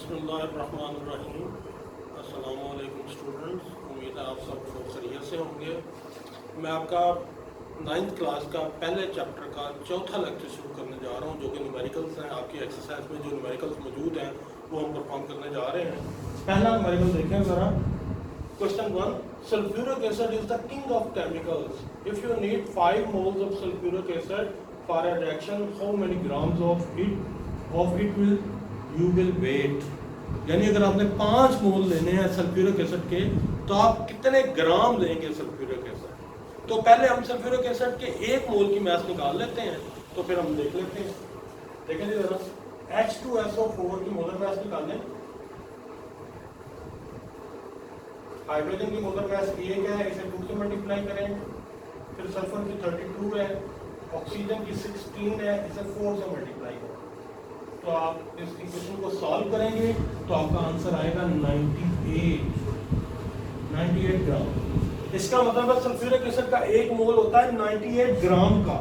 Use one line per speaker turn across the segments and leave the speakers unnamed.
बिस्मिल्लाहिर्रहमानिर्रहीम। अस्सलामु अलैकुम स्टूडेंट्स, उम्मीद है आप सब लोग खैरियत से होंगे। मैं आपका 9th क्लास का पहले चैप्टर का चौथा लेक्चर शुरू करने जा रहा हूँ, जो कि न्यूमेरिकल्स हैं। आपकी एक्सरसाइज में जो न्यूमेरिकल्स मौजूद हैं वो हम परफॉर्म करने जा रहे हैं। पहला न्यूमेरिकल देखें ज़रा। Question 1, sulphuric acid is the king of chemicals. If you need 5 moles of sulfuric acid for a reaction, how many grams of it will weight? यानी अगर आपने 5 मोल लेने हैं सल्फ्यूरिक एसिड के, तो आप कितने ग्राम लेंगे सल्फ्यूरिक एसिड? तो पहले हम सल्फ्यूरिक एसिड के 1 मोल की मास निकाल लेते हैं, तो फिर हम देख लेते हैं। देखें जी जरा, H2SO4 की मोलर मास निकालें। हाइड्रोजन की मोलर मास 1 है, इसे 2 से मल्टीप्लाई करें। फिर सल्फर की 32 है, ऑक्सीजन की 16 है, इसे 4 से मल्टीप्लाई करें। तो आप इस इक्वेशन को सॉल्व करेंगे तो आपका आंसर आएगा 98 ग्राम। इसका मतलब है सल्फ्यूरिक एसिड का 1 मोल होता है 98 ग्राम का।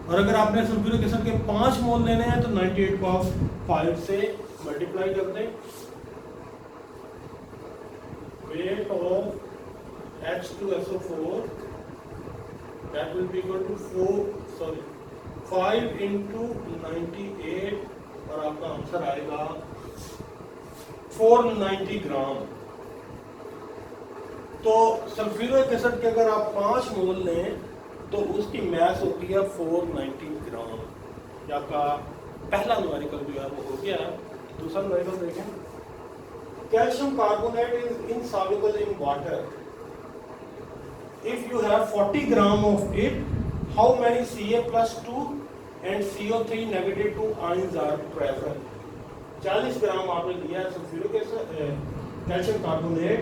और अगर आपने सल्फ्यूरिक एसिड के 5 मोल लेने हैं तो 98 को आप 5 से मल्टीप्लाई कर दें। Weight of H2SO4 that will be equal to 5 into 98 और आपका आंसर आएगा 490 ग्राम। तो सल्फ्यूरिक एसिड के अगर आप 5 मोल लें तो उसकी मास होती है 490 ग्राम। ये आपका पहला न्यूमेरिकल जो है वो हो गया। दूसरा न्यूमेरिकल देखें। Calcium carbonate is insoluble in water. If you have 40 gram of it, how many Ca+2 and CO3 -2 ions are present? 40 ग्राम आपने लिया है सल्फ्यूरिक एसिड कैल्शियम कार्बोनेट,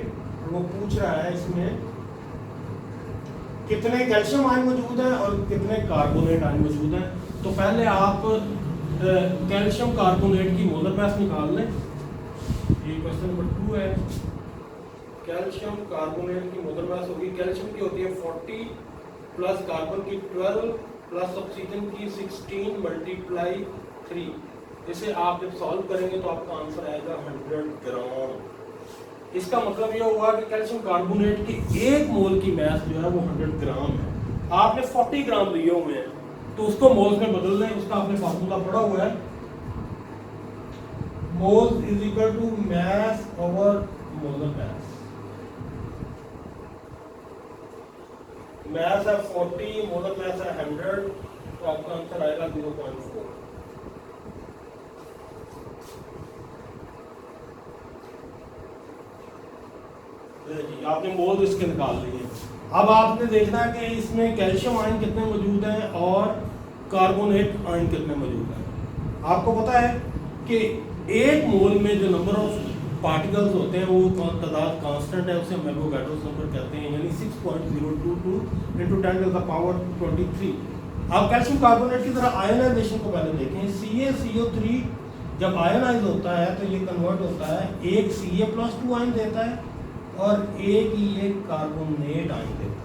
वो पूछ रहा है इसमें कितने कैल्शियम आयन मौजूद हैं और कितने कार्बोनेट आयन मौजूद हैं। तो पहले आप कैल्शियम कार्बोनेट की मोलर मास निकाल लें। ये क्वेश्चन नंबर 2 है। कैल्शियम कार्बोनेट की मोलर मास होगी, कैल्शियम की होती है 40 प्लस कार्बन की 12 प्लस ऑक्सीजन की 16 मल्टीप्लाई 3। इसे आप जब सॉल्व करेंगे तो आपका आंसर आएगा 100 ग्राम। इसका मतलब यह हुआ कि कैल्शियम कार्बोनेट की 1 मोल की मास जो है वो 100 ग्राम है। आपने 40 ग्राम लिए हुए हैं तो उसको मोल्स में बदल लें। उसका आपने फार्मूला पढ़ा हुआ है, moles is equal to mass over molar mass. Mass है 40, मोलर मास है 100, तो आपका आंसर आएगा 0.4। जी आपने मोल इसके निकाल लिए। अब आपने देखना है कि इसमें कैल्शियम आयन कितने मौजूद हैं और कार्बोनेट आयन कितने मौजूद हैं। आपको पता है कि 1 मोल में जो नंबर ऑफ पार्टिकल्स होते हैं वो तादाद कांस्टेंट है, उसे हम एवोगाड्रोस नंबर कहते हैं, यानी 6.022 × 10⁻23। आप कैल्शियम कार्बोनेट की तरह आयनाइजेशन को पहले देखें। CaCO3 जब आयनाइज होता है तो ये कन्वर्ट होता है, एक Ca+2 आयन देता है और एक ही एक कार्बोनेट आयन देता है।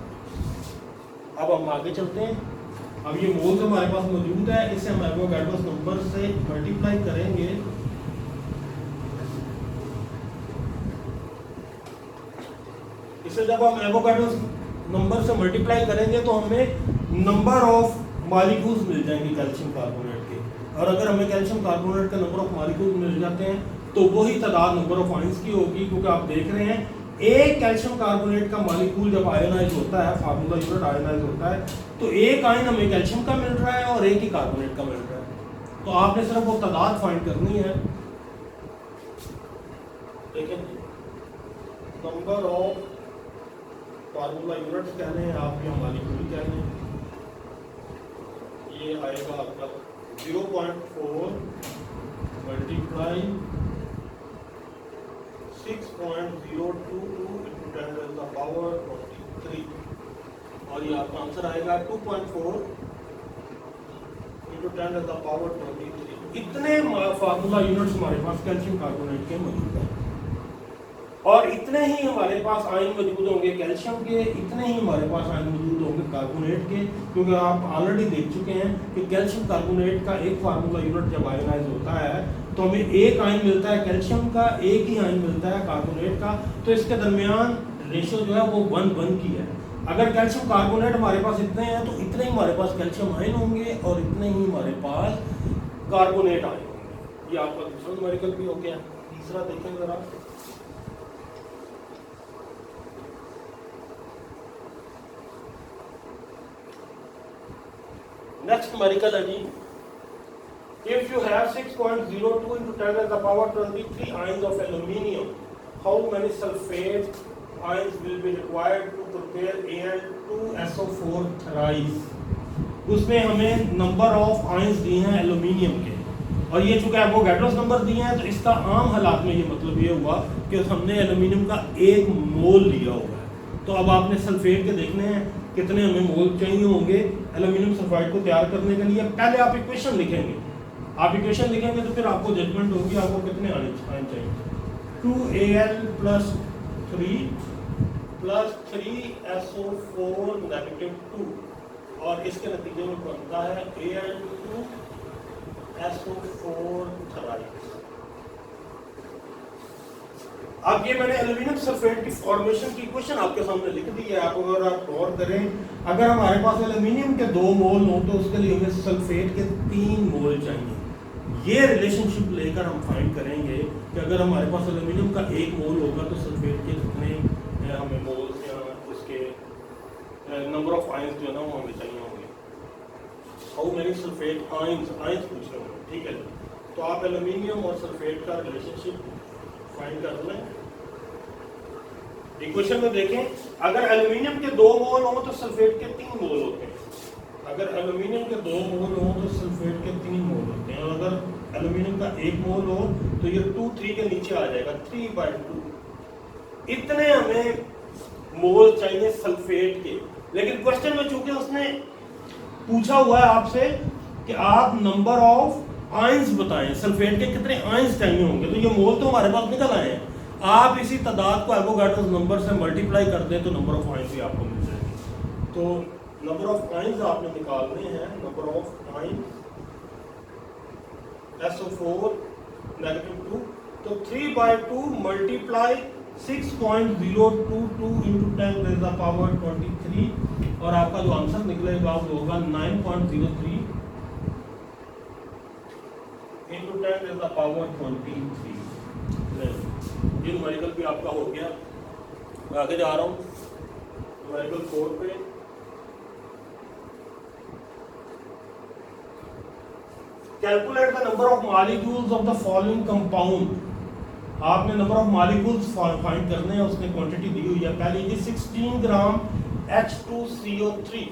अब हम आगे चलते हैं। अब ये मोल्स हमारे पास मौजूद है, इसे हम एवोगाड्रोस नंबर से मल्टीप्लाई करेंगे। इसे जब हम एवोगाड्रोस नंबर से मल्टीप्लाई करेंगे तो हमें नंबर ऑफ मॉलिक्यूल्स मिल जाएंगे कैल्शियम कार्बोनेट के। और अगर हमें कैल्शियम कार्बोनेट का नंबर ऑफ मॉलिक्यूल्स मिल जाते हैं तो वही तादाद नंबर ऑफ आयंस की होगी, क्योंकि आप देख रहे हैं एक कैल्शियम कार्बोनेट का मॉलिक्यूल जब आयनाइज होता है, फार्मूला यूनिट आयनाइज होता है, तो एक आयन हमें कैल्शियम का मिल रहा है और एक ही कार्बोनेट का मिल रहा है। तो आपने सिर्फ वो तादाद फाइंड करनी है। देखिए नंबर ऑफ फार्मूला यूनिट्स कह लें आप या मॉलिक्यूल कह लें, ये आएगा आपका 0.4 मल्टीप्लाई 6.022 × 10⁻23 और ये आपका आंसर आएगा 2.4 × 10⁻23। इतने फार्मूला यूनिट्स हमारे पास कैल्शियम कार्बोनेट के मौजूद हैं और इतने ही हमारे पास आयन मौजूद होंगे कैल्शियम के, इतने ही हमारे पास आयन मौजूद होंगे कार्बोनेट के। क्योंकि आप ऑलरेडी देख चुके हैं कि कैल्शियम कार्बोनेट का एक फार्मूला यूनिट जब आयनाइज होता है तो हमें एक आयन मिलता है कैल्शियम का, एक ही आयन मिलता है कार्बोनेट का, तो इसके दरमियान रेशियो जो है वो 1:1 की है। अगर कैल्शियम कार्बोनेट हमारे पास इतने हैं तो इतने ही हमारे पास कैल्शियम आयन होंगे और इतने ही हमारे पास कार्बोनेट आयन होंगे। ये आपका दूसरा न्यूमेरिकल भी हो गया। तीसरा देखें जरा, नेक्स्ट न्यूमेरिकल है जी, if you have 6.02 into 10 to the power 23 ions of aluminium, how many sulfate ions will be required to prepare Al2SO4 thrice? उसमें हमें नंबर ऑफ आयंस दिए हैं एल्यूमिनियम के, और ये चूंकि आपको गैड्रोस नंबर दिए हैं तो इसका आम हालात में ये मतलब ये हुआ कि हमने एल्यूमिनियम का 1 मोल लिया हुआ है। तो अब आपने सल्फेट के देखने हैं कितने हमें मोल चाहिए होंगे एल्यूमिनियम सल्फाइड को तैयार करने के लिए। पहले आप इक्वेशन लिखेंगे, आप इक्वेशन लिखेंगे तो फिर आपको जजमेंट होगी आपको कितने आयन चाहिए। 2Al + 3 + 3SO4 -2 और इसके नतीजे में बनता है Al2SO4 थराइस। अब ये मैंने एल्यूमिनियम सल्फेट की फॉर्मेशन की इक्वेशन आपके सामने लिख दी है। आप अगर आप गौर करें, अगर हमारे पास एल्यूमिनियम के 2 मोल हो तो उसके लिए हमें सल्फेट के 3 मोल चाहिए। ये रिलेशनशिप लेकर हम फाइंड करेंगे कि अगर हमारे पास एल्यूमिनियम का 1 मोल होगा तो सल्फेट के कितने हमें मोल्स या उसके नंबर ऑफ आयंस जो है ना वो हमें चाहिए होंगे। हाउ मेनी सल्फेट आयंस पूछ रहे होंगे, ठीक है। तो आप एल्यूमिनियम और सल्फेट का रिलेशनशिप फाइंड कर लें। इक्वेशन में देखें, अगर एल्यूमिनियम के 2 मोल हो तो सल्फेट के 3 मोल होते हैं। अगर एल्यूमिनियम के 2 मोल हो तो सल्फेट के 3 मोल होते हैं, और अगर एल्यूमिनियम का 1 मोल हो तो ये 2 3 के नीचे आ जाएगा, 3/2। इतने हमें मोल चाहिए सल्फेट के। लेकिन क्वेश्चन में चूंकि उसने पूछा हुआ है आपसे कि आप नंबर ऑफ आयंस बताएं, सल्फेट के कितने आयंस चाहिए होंगे, तो ये मोल तो हमारे पास निकल आए हैं। आप इसी तादाद को एवोगाड्रोस नंबर से मल्टीप्लाई कर दें तो नंबर ऑफ आयंस भी आपको मिल जाएंगे। तो नंबर ऑफ आयंस आपने निकालने हैं, नंबर ऑफ आयंस SO4 -2, तो 3/2 मल्टीप्लाई 6.022 into 10⁻23 और आपका जो आंसर निकलेगा वो होगा 9.03 into 10⁻23। ये न्यूमेरिकल भी आपका हो गया। मैं आगे जा रहा हूँ न्यूमेरिकल 4 पे। Calculate the number of molecules of the following compound. आपने नंबर ऑफ मॉलिक्यूल्स फाइंड करने हैं, उसने क्वांटिटी दी हुई है। पहले ये 16 ग्राम H2CO3।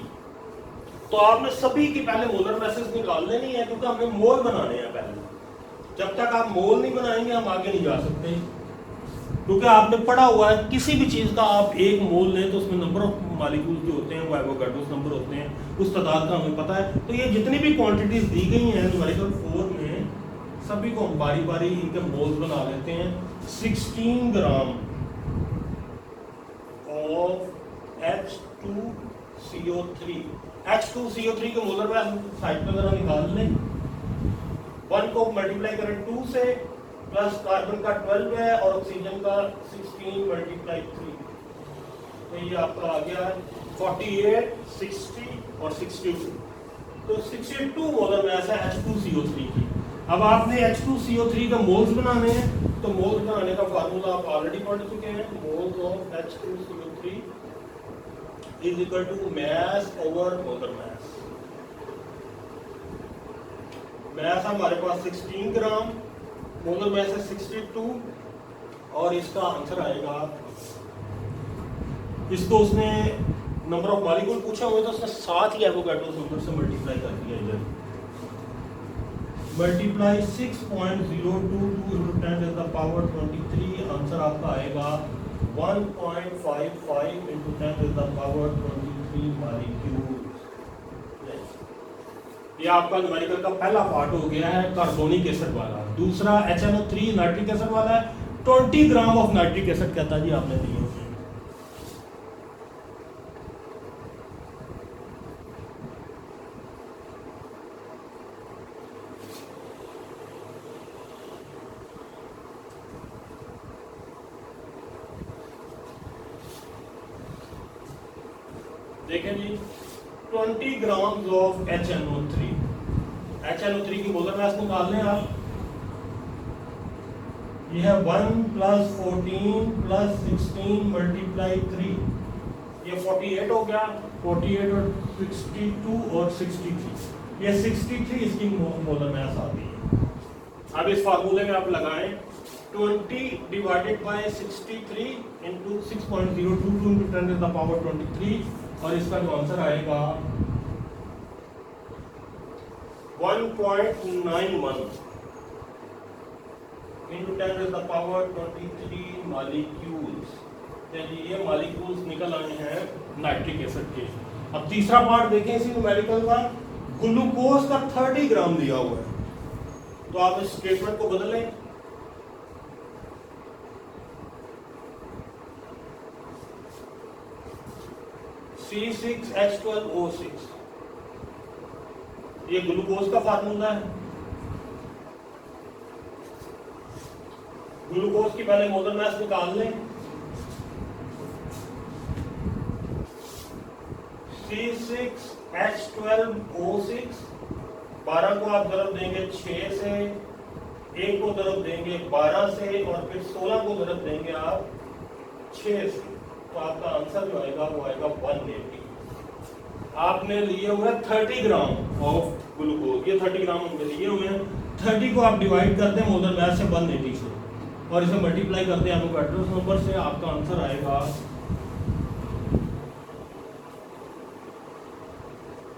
तो आपने सभी की पहले मोलर मैसेज निकालने नहीं है क्योंकि हमें मोल बनाने हैं पहले। जब तक आप मोल नहीं बनाएंगे हम आगे नहीं जा सकते, क्योंकि आपने पढ़ा हुआ है किसी भी चीज़ का आप 1 मोल लें तो उसमें नंबर ऑफ मॉलिक्यूल जो होते हैं वो एवोगाड्रोस नंबर होते हैं, उस तादाद का हमें पता है। तो ये जितनी भी क्वांटिटीज दी गई हैं न्यूमेरिकल 4 में, सभी को हम बारी बारी इनके मोल्स बना लेते हैं। 16 ग्राम ऑफ H2CO3, H2CO3 के मोलर वैल्यू साइड पर जरा निकाल लें। 1 को मल्टीप्लाई करें 2 से, प्लस कार्बन का 12 है और ऑक्सीजन का 16 × 3, तो ये आपका आ गया 48, 60 और 62। तो 62 मोलर मैस है H2CO3 की। अब आपने H2CO3 का मोल्स बनाने हैं, तो मोल्स बनाने का फार्मूला आप ऑलरेडी पढ़ चुके हैं। Moles of H2CO3 is equal to mass over molar mass. Mass हमारे पास 16 ग्राम, मोलर मैस है 62 और इसका आंसर आएगा, इसको उसने नंबर ऑफ मॉलिक्यूल पूछा हुआ तो उसने साथ ही एवोगाड्रोस नंबर से मल्टीप्लाई कर दिया इधर। मल्टीप्लाई 6.022 into 10⁻23, आंसर आपका आएगा 1.55 into 10⁻23 मॉलिक्यूल। ये आपका न्यूमेरिकल का पहला पार्ट हो गया है कार्बोनिक एसिड वाला। दूसरा HNO3 नाइट्रिक एसिड वाला है। 20 ग्राम ऑफ नाइट्रिक एसिड कहता जी आपने दिए। देखें जी 20 ग्राम्स ऑफ HNO3, HNO3 की मोलर मास निकाल लें आप। ये है 1 + 14 + 16 × 3, ये 48 हो गया, 48 और 62 और 63, ये 63 इसकी मोलर मास आ गई है। अब इस फार्मूले में आप लगाएं 20 डिवाइडेड बाय 63 इंटू 6.022 इंटू 10⁻23 और इसका जो आंसर आएगा 1.91 इंटू 10⁻23 मॉलिक्यूल्स। ये मॉलिक्यूल्स निकल आए हैं नाइट्रिक एसिड के। अब तीसरा पार्ट देखें इसी न्यूमेरिकल का, ग्लूकोज का 30 ग्राम दिया हुआ है, तो आप इस स्टेटमेंट को बदलें। C6H12O6, ये ग्लूकोज का फार्मूला है। ग्लूकोज की पहले मोलर मास निकाल लें। C6H12O6, 12 को आप ज़रब देंगे 6 से, 1 को ज़रब देंगे 12 से और फिर 16 को ज़रब देंगे आप 6 से, तो आपका आंसर जो आएगा वो आएगा 180। आपने लिए हुए 30 ग्राम ऑफ ग्लूकोज, ये 30 ग्राम हमने लिए हुए हैं। 30 को आप डिवाइड करते हैं मोलर मास से 180 से और इसे मल्टीप्लाई करते हैं एवोगाड्रो नंबर से, आपका आंसर आएगा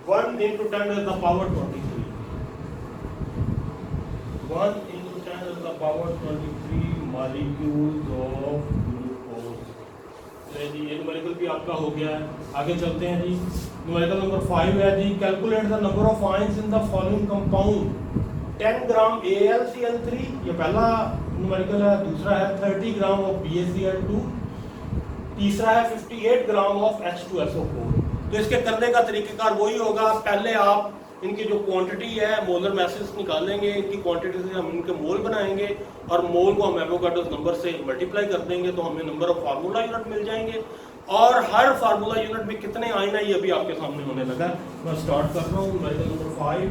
1 × 10⁻23, 1 × 10⁻23 मॉलिक्यूल्स ऑफ ग्लूकोज। ये न्यूमेरिकल भी आपका हो गया है। आगे चलते हैं जी, न्यूमेरिकल नंबर 5 है जी, calculate the number of ions in the following compound. 10 gram AlCl3, ये पहला न्यूमेरिकल है। दूसरा है 30 ग्राम ऑफ BaCl2, तीसरा है 58 ग्राम ऑफ H2SO4। तो इसके करने का तरीकेकार वही होगा, पहले आप इनकी जो क्वांटिटी है मोलर मैसेज निकालेंगे, इनकी क्वांटिटी से हम इनके मोल बनाएंगे और मोल को हम एवोगाड्रो नंबर से मल्टीप्लाई कर देंगे तो हमें नंबर ऑफ फार्मूला यूनिट मिल जाएंगे। और हर फार्मूला यूनिट में कितने आयन है ये भी आपके सामने होने लगा। मैं स्टार्ट कर रहा हूँ न्यूमेरिकल नंबर 5।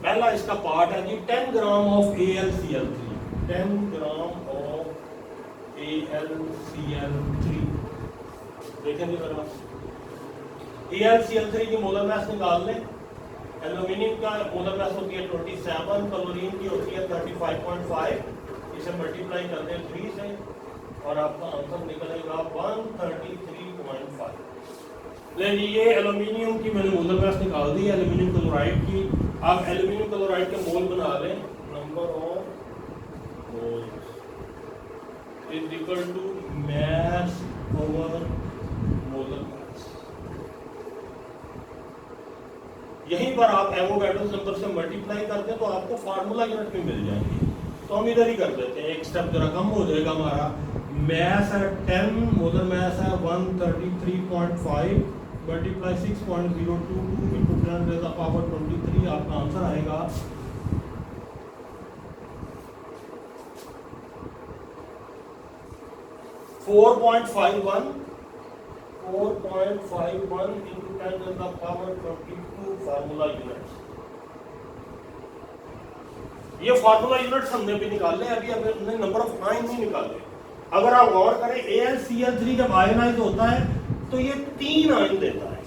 पहला इसका पार्ट है जी 10 gram of AlCl3, 10 gram of AlCl3। देखें जी मेरे पास AlCl3 की मोलर मास निकाल लें। एल्यूमिनियम का मोलर मास होती है 27, क्लोरीन की होती है 35.5, इसे मल्टीप्लाई कर दें 3 से और आपका आंसर निकलेगा 133.5। ये एल्यूमिनियम की मैंने मोलर मास निकाल दी है, एल्यूमिनियम क्लोराइड की। आप एल्यूमिनियम क्लोराइड के मोल बना लें, number of moles is equal to mass over molar mass. यहीं पर आप एवोगाड्रो नंबर से मल्टीप्लाई कर दें तो आपको फार्मूला यूनिट में मिल जाएंगे। तो हम इधर ही कर देते हैं, एक स्टेप जरा कम हो जाएगा हमारा। मास है 10, मोलर मास है 133.5 मल्टीप्लाई 6.022 इंटू 10⁻23, आपका आंसर आएगा 4.51 इंटू 10⁻22 फार्मूला यूनिट्स। ये फार्मूला यूनिट्स हमने भी निकाले, अभी हमने नंबर ऑफ आयन नहीं निकाले। अगर आप गौर करें AlCl3 जब आयनाइज होता है तो ये 3 आयन देता है।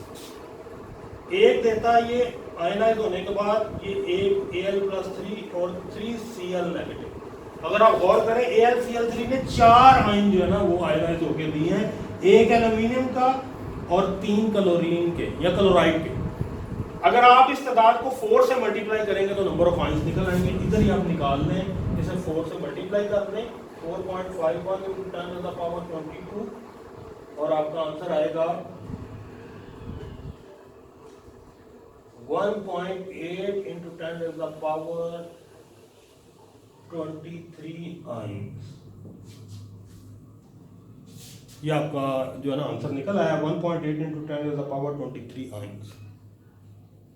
एक देता है ये आयनाइज होने के बाद ये एक Al+3 और 3Cl नेगेटिव। अगर आप गौर करें AlCl3 ने 4 आयन जो है ना वो आयनाइज होके दिए हैं, एक एल्यूमिनियम का और 3 क्लोरीन के या क्लोराइड के। अगर आप इस तादाद को 4 से मल्टीप्लाई करेंगे तो नंबर ऑफ आयंस निकल आएंगे। इधर ही आप निकाल लें, इसे 4 से मल्टीप्लाई कर दें, 4.51 इंटू 10⁻22 और आपका आंसर आएगा 1.8 इंटू 10⁻23 आयंस। ये आपका जो है ना आंसर निकल आया 1.8 इंटू 10⁻23 आयंस।